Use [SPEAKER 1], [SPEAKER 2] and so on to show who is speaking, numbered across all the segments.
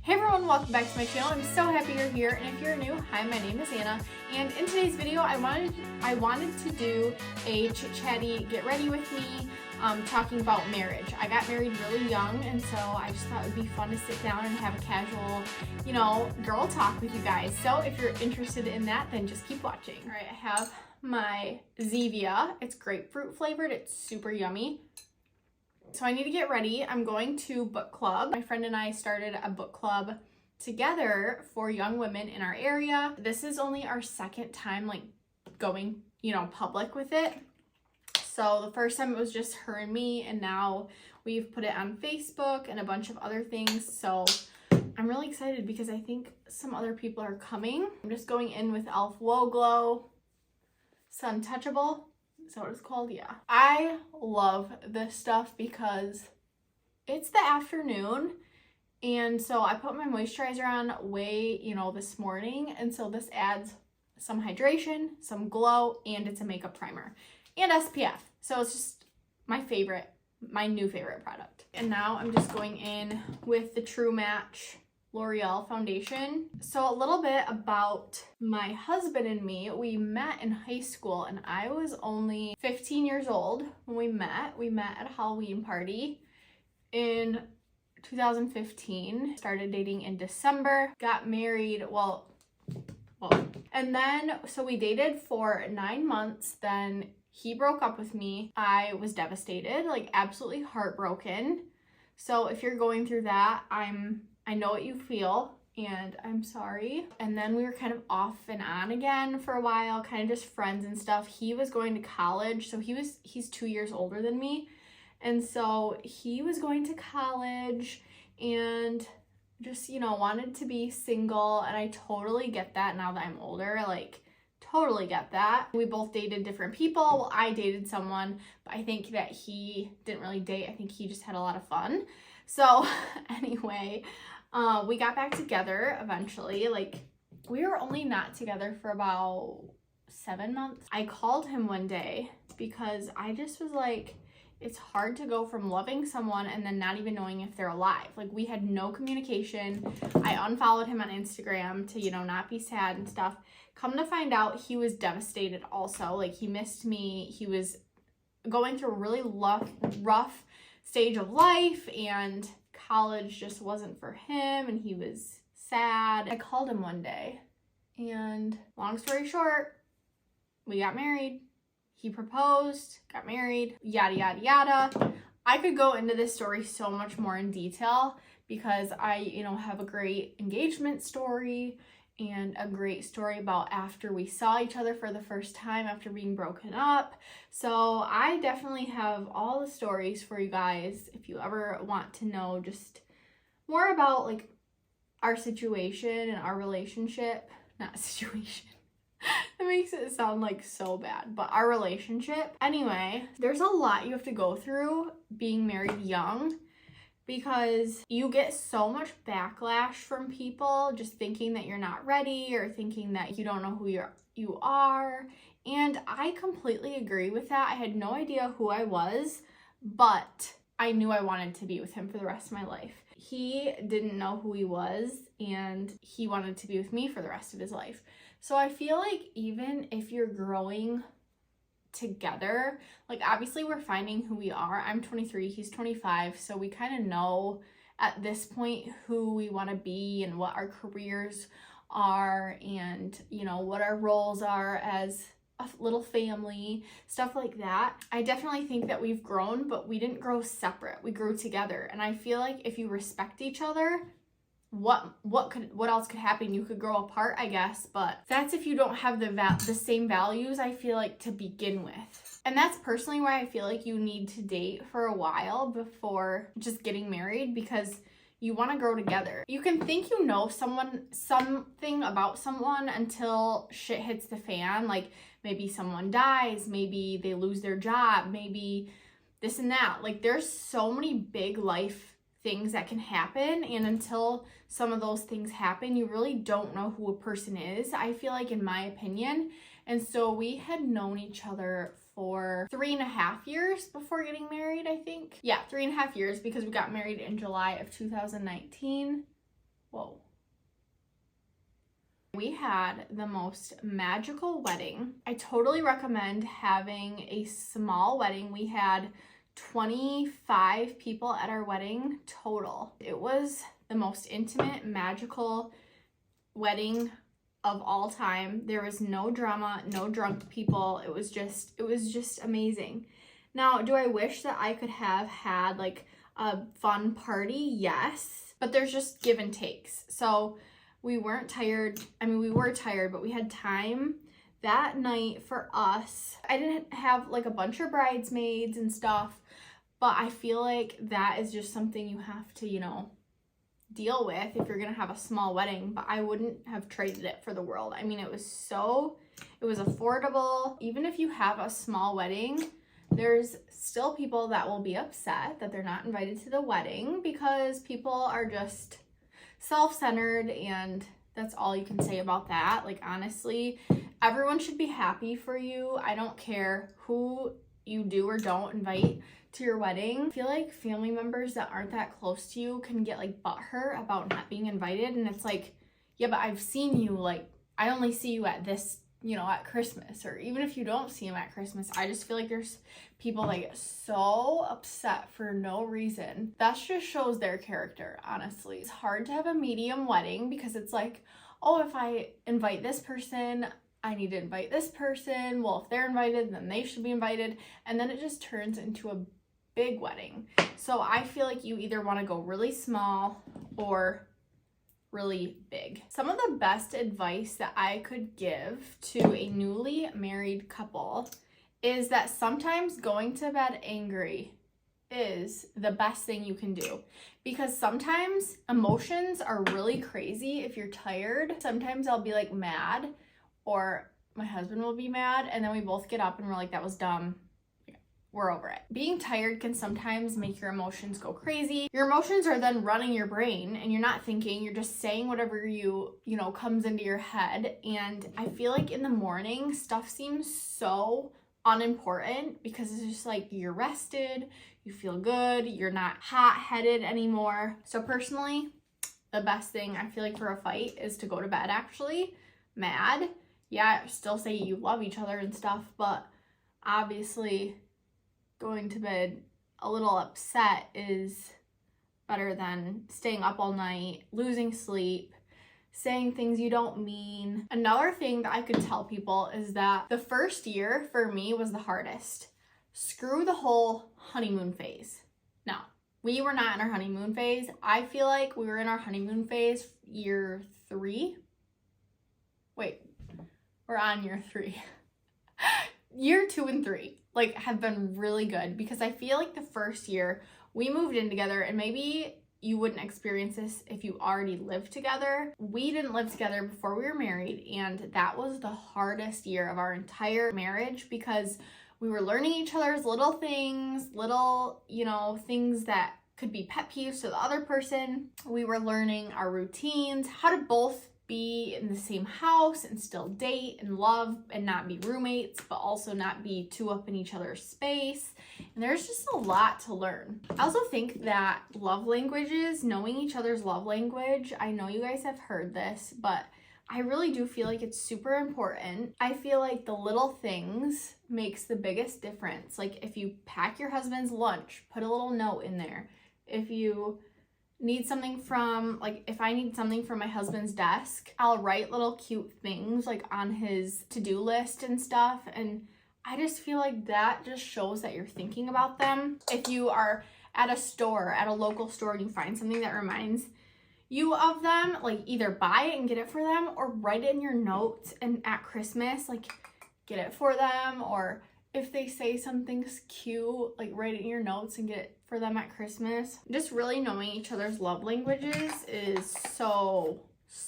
[SPEAKER 1] Hey everyone, welcome back to my channel. I'm so happy you're here, and if you're new, hi, my name is Anna, and in today's video I wanted to do a chit-chatty get ready with me talking about marriage. I got married really young, and so I just thought it would be fun to sit down and have a casual, girl talk with you guys. So if you're interested in that, then just keep watching. All right, I have my Zevia. It's grapefruit flavored. It's super yummy. So I need to get ready. I'm going to book club. My friend and I started a book club together for young women in our area. This is only our second time going, public with it. So the first time it was just her and me, and now we've put it on Facebook and a bunch of other things. So I'm really excited because I think some other people are coming. I'm just going in with e.l.f. Whoa Glow Sun Touchable. Is that what it's called? Yeah. I love this stuff because it's the afternoon, and so I put my moisturizer on this morning, and so this adds some hydration, some glow, and it's a makeup primer and SPF. So it's just my new favorite product. And now I'm just going in with the True Match L'Oreal foundation. So a little bit about my husband and me. We met in high school, and I was only 15 years old when we met. We met at a Halloween party in 2015. Started dating in December. Got married, and then so we dated for 9 months. Then he broke up with me. I was devastated, absolutely heartbroken. So if you're going through that, I know what you feel, and I'm sorry. And then we were kind of off and on again for a while, kind of just friends and stuff. He was going to college, so he's 2 years older than me. And so he was going to college and just, wanted to be single. And I totally get that now that I'm older, totally get that. We both dated different people. Well, I dated someone, but I think that he didn't really date. I think he just had a lot of fun. So anyway, we got back together eventually. We were only not together for about 7 months. I called him one day because I just was it's hard to go from loving someone and then not even knowing if they're alive. We had no communication. I unfollowed him on Instagram to, not be sad and stuff. Come to find out, he was devastated also. He missed me. He was going through a really rough stage of life, and college just wasn't for him, and he was sad. I called him one day, and long story short, we got married. He proposed, got married, yada, yada, yada. I could go into this story so much more in detail because I, have a great engagement story and a great story about after we saw each other for the first time after being broken up. So I definitely have all the stories for you guys if you ever want to know just more about our situation and our relationship. Not situation. It makes it sound so bad, but our relationship. Anyway, there's a lot you have to go through being married young because you get so much backlash from people just thinking that you're not ready or thinking that you don't know who you are. And I completely agree with that. I had no idea who I was, but I knew I wanted to be with him for the rest of my life. He didn't know who he was, and he wanted to be with me for the rest of his life. So I feel even if you're growing together, obviously we're finding who we are. I'm 23, he's 25, so we kind of know at this point who we want to be and what our careers are, and what our roles are as a little family, stuff like that. I definitely think that we've grown, but we didn't grow separate. We grew together, and I feel if you respect each other, what else could happen? You could grow apart, I guess, but that's if you don't have the same values, I feel to begin with. And that's personally why I feel you need to date for a while before just getting married, because you want to grow together. You can think something about someone until shit hits the fan, maybe someone dies, maybe they lose their job, maybe this and that. There's so many big life things that can happen, and until some of those things happen, you really don't know who a person is, I feel in my opinion. And so we had known each other for 3.5 years before getting married, I think. Yeah, 3.5 years, because we got married in July of 2019. Whoa, We had the most magical wedding. I totally recommend having a small wedding. We had 25 people at our wedding total. It was the most intimate, magical wedding of all time. There was no drama, no drunk people. It was just amazing. Now, do I wish that I could have had like a fun party? Yes, but there's just give and takes. So we weren't tired. I mean, we were tired, but we had time that night for us. I didn't have like a bunch of bridesmaids and stuff, but I feel like that is just something you have to, you know, deal with if you're gonna have a small wedding. But I wouldn't have traded it for the world. I mean, it was affordable. Even if you have a small wedding, there's still people that will be upset that they're not invited to the wedding because people are just self-centered, and that's all you can say about that. Like, honestly, everyone should be happy for you. I don't care who you do or don't invite to your wedding. I feel like family members that aren't that close to you can get like butthurt about not being invited, and it's like, yeah, but I've seen you, like, I only see you at this, you know, at Christmas, or even if you don't see them at Christmas. I just feel like there's people that get so upset for no reason. That just shows their character, honestly. It's hard to have a medium wedding because it's like, oh, if I invite this person, I need to invite this person. Well, if they're invited, then they should be invited. And then it just turns into a big wedding. So I feel like you either want to go really small or really big. Some of the best advice that I could give to a newly married couple is that sometimes going to bed angry is the best thing you can do, because sometimes emotions are really crazy if you're tired. Sometimes I'll be like mad, or my husband will be mad, and then we both get up and we're like, that was dumb. We're over it. Being tired can sometimes make your emotions go crazy. Your emotions are then running your brain, and you're not thinking, you're just saying whatever you know, comes into your head. And I feel like in the morning, stuff seems so unimportant because it's just like you're rested, you feel good, you're not hot-headed anymore. So personally, the best thing I feel like for a fight is to go to bed actually mad. Yeah, still say you love each other and stuff, but obviously going to bed a little upset is better than staying up all night, losing sleep, saying things you don't mean. Another thing that I could tell people is that the first year for me was the hardest. Screw the whole honeymoon phase. No, we were not in our honeymoon phase. I feel like we were in our honeymoon phase year 3. Wait, we're on year 3. Year 2 and 3 like have been really good, because I feel like the first year we moved in together, and maybe you wouldn't experience this if you already lived together. We didn't live together before we were married, and that was the hardest year of our entire marriage because we were learning each other's little things, you know, things that could be pet peeves to the other person. We were learning our routines, how to both be in the same house and still date and love and not be roommates, but also not be too up in each other's space. And there's just a lot to learn. I also think that love languages, knowing each other's love language, I know you guys have heard this, but I really do feel like it's super important. I feel like the little things makes the biggest difference. Like if you pack your husband's lunch, put a little note in there. If you need something from, like, if I need something from my husband's desk, I'll write little cute things like on his to-do list and stuff, and I just feel like that just shows that you're thinking about them. If you are at a store, at a local store, and you find something that reminds you of them, like either buy it and get it for them, or write it in your notes, and at Christmas, like, get it for them. Or if they say something's cute, like write it in your notes and get it for them at Christmas. Just really knowing each other's love languages is so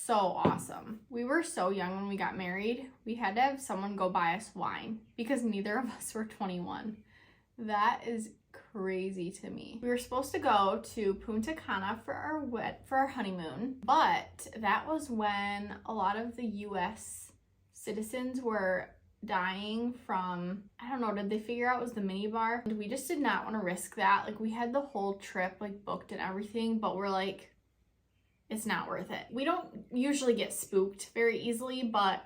[SPEAKER 1] awesome. We were so young when we got married. We had to have someone go buy us wine because neither of us were 21. That is crazy to me. We were supposed to go to Punta Cana for our honeymoon, but that was when a lot of the US citizens were dying from, I don't know, did they figure out it was the minibar? And we just did not want to risk that. Like, we had the whole trip like booked and everything, but we're like, it's not worth it. We don't usually get spooked very easily, but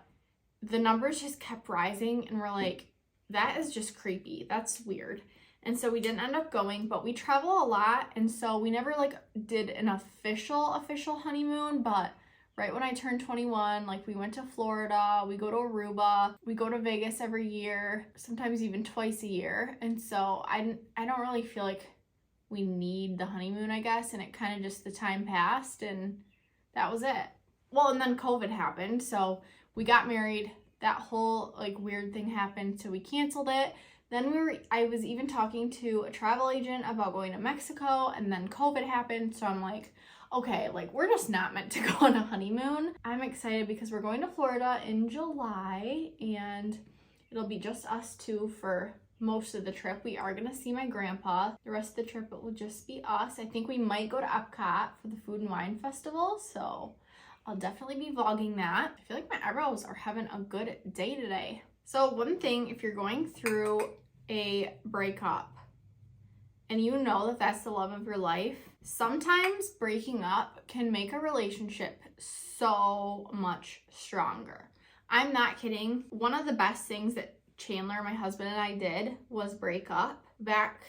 [SPEAKER 1] the numbers just kept rising and we're like, that is just creepy. That's weird. And so we didn't end up going, but we travel a lot. And so we never like did an official honeymoon, but right when I turned 21, like we went to Florida, we go to Aruba, we go to Vegas every year, sometimes even twice a year. And so I don't really feel like we need the honeymoon, I guess. And it kind of just, the time passed and that was it. Well, and then COVID happened. So we got married. That whole like weird thing happened. So we canceled it. Then I was even talking to a travel agent about going to Mexico, and then COVID happened. So I'm like, okay, like we're just not meant to go on a honeymoon. I'm excited because we're going to Florida in July and it'll be just us two for most of the trip. We are gonna see my grandpa. The rest of the trip, it will just be us. I think we might go to Epcot for the Food and Wine Festival. So I'll definitely be vlogging that. I feel like my eyebrows are having a good day today. So one thing, if you're going through a breakup and you know that that's the love of your life, sometimes breaking up can make a relationship so much stronger. I'm not kidding. One of the best things that Chandler, my husband, and I did was break up back,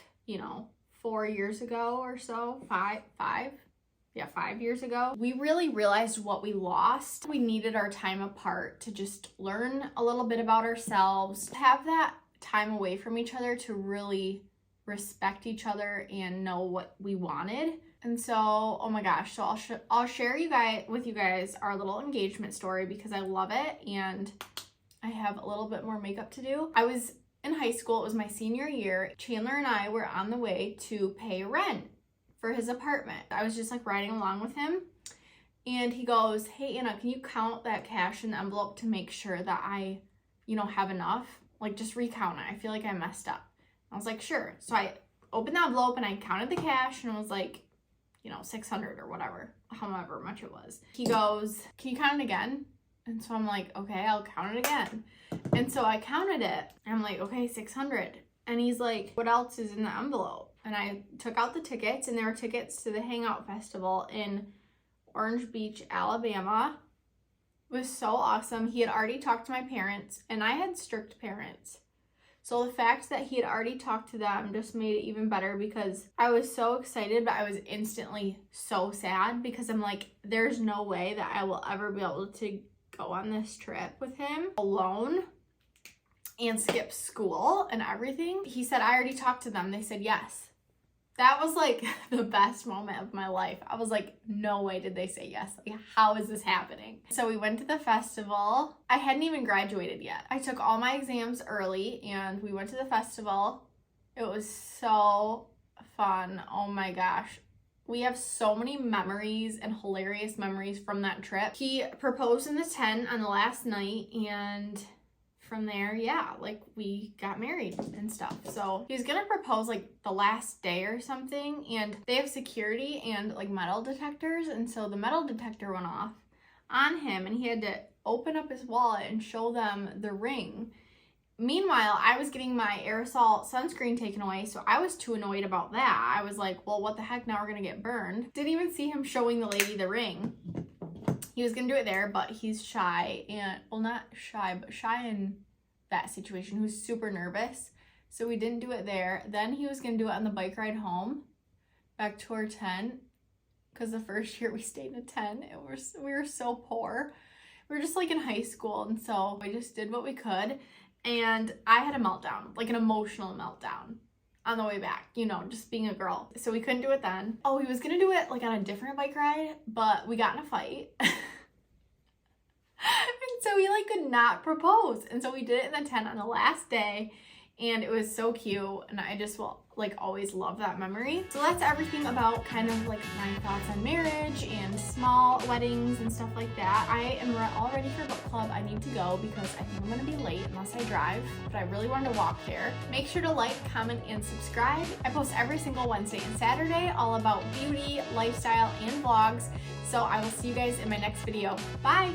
[SPEAKER 1] 4 years ago or so, 5 years ago. We really realized what we lost. We needed our time apart to just learn a little bit about ourselves, have that time away from each other to really respect each other and know what we wanted. And so, oh my gosh, so I'll share with you guys our little engagement story because I love it and I have a little bit more makeup to do. I was in high school, it was my senior year. Chandler and I were on the way to pay rent for his apartment. I was just like riding along with him and he goes, hey Anna, can you count that cash in the envelope to make sure that I, have enough? Like just recount it. I feel like I messed up. I was like, sure. So I opened the envelope and I counted the cash and it was like, 600 or whatever, however much it was. He goes, can you count it again? And so I'm like, okay, I'll count it again. And so I counted it. I'm like, okay, 600. And he's like, what else is in the envelope? And I took out the tickets, and there were tickets to the Hangout Festival in Orange Beach, Alabama. It was so awesome. He had already talked to my parents, and I had strict parents. So the fact that he had already talked to them just made it even better because I was so excited, but I was instantly so sad because I'm like, there's no way that I will ever be able to go on this trip with him alone and skip school and everything. He said, I already talked to them. They said yes. That was like the best moment of my life. I was like, no way did they say yes. Like, how is this happening? So we went to the festival. I hadn't even graduated yet. I took all my exams early and we went to the festival. It was so fun. Oh my gosh. We have so many memories and hilarious memories from that trip. He proposed in the tent on the last night and from there, we got married and stuff. So he was gonna propose like the last day or something, and they have security and like metal detectors, and so the metal detector went off on him and he had to open up his wallet and show them the ring. Meanwhile, I was getting my aerosol sunscreen taken away, so I was too annoyed about that. I was like, well, what the heck, now we're gonna get burned. Didn't even see him showing the lady the ring. He was gonna do it there, but he's shy and, well, not shy, but shy in that situation. He was super nervous, so we didn't do it there. Then he was gonna do it on the bike ride home back to our tent, because the first year we stayed in a tent, we were so poor. We were just like in high school, and so we just did what we could. And I had a meltdown, like an emotional meltdown on the way back, just being a girl. So we couldn't do it then. Oh, he was gonna do it like on a different bike ride, but we got in a fight. And so he like could not propose. And so we did it in the tent on the last day, and it was so cute. And I just will like always love that memory. So that's everything about kind of like my thoughts on marriage and small weddings and stuff like that. I am all ready for book club. I need to go because I think I'm gonna be late unless I drive, but I really wanted to walk there. Make sure to like, comment, and subscribe. I post every single Wednesday and Saturday all about beauty, lifestyle, and vlogs. So I will see you guys in my next video. Bye!